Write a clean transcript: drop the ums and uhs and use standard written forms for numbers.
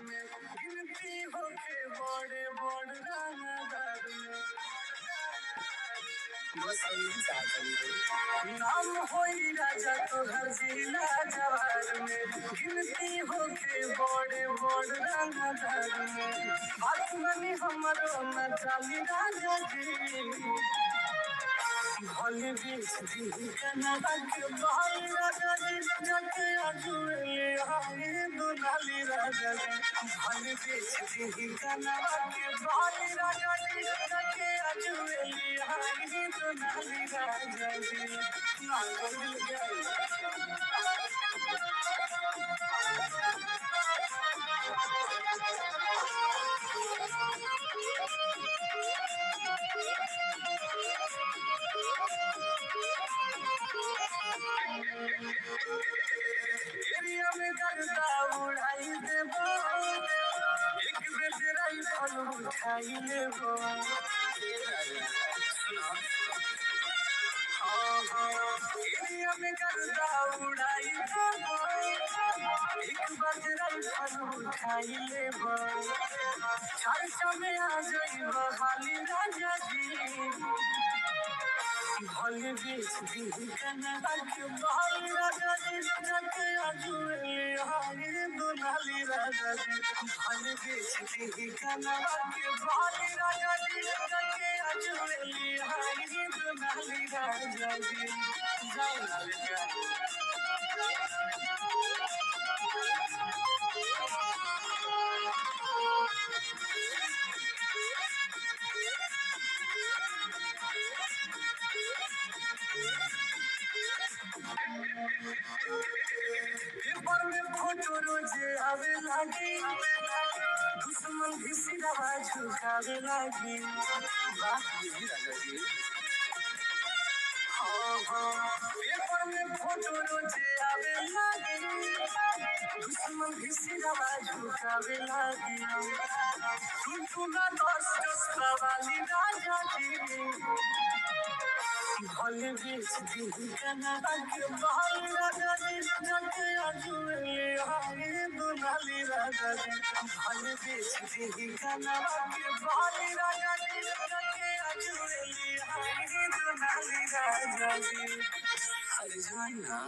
में गिनती होके बड़े बड़ रंगदार में नाम होई राजा तोहर जिला जवार में गिनती होके बड़े बड़ रंगदार में बात मनी हमरो न चाली राजा जी भले बेच दी कनवा के भाई राजा जी जाके आजुले हाय दुलाली राजा जी भले बेच दी कनवा के भाई राजा जी जाके आजुले हाय दुलाली राजा जी ना बोल गए एरिया में गर्दा उड़ाई देबो एक बेर राइफल उठाई लेबो एरिया में गर्दा उड़ाई देबो एक बेर राइफल उठाई लेबो चर्चा में आ जाइबो हाली राजा जी भले बेच दी कनवा के भाई राजा जी जाके आजुले हाय दुलाली राजा जी भले बेच दी कनवा के भाई राजा जी जाके आजुले हाय दुलाली राजा जी जाना बेटा पेपर में फोटो रोजे आवे लागी दुश्मन भी सिरवा झुकावे लागी बात यही राजा जी पेपर में फोटो रोजे आवे लागी दुश्मन भी सिरवा झुकावे लागी टुटुना दस वाली राजा जी भले बेच दी कनवा के भाई राजा जी जाके आजुले हाय दुलाली राजा जी भले बेच दी कनवा के भाई राजा जी जाके आजुले हाय दुलाली राजा जी अरे जाना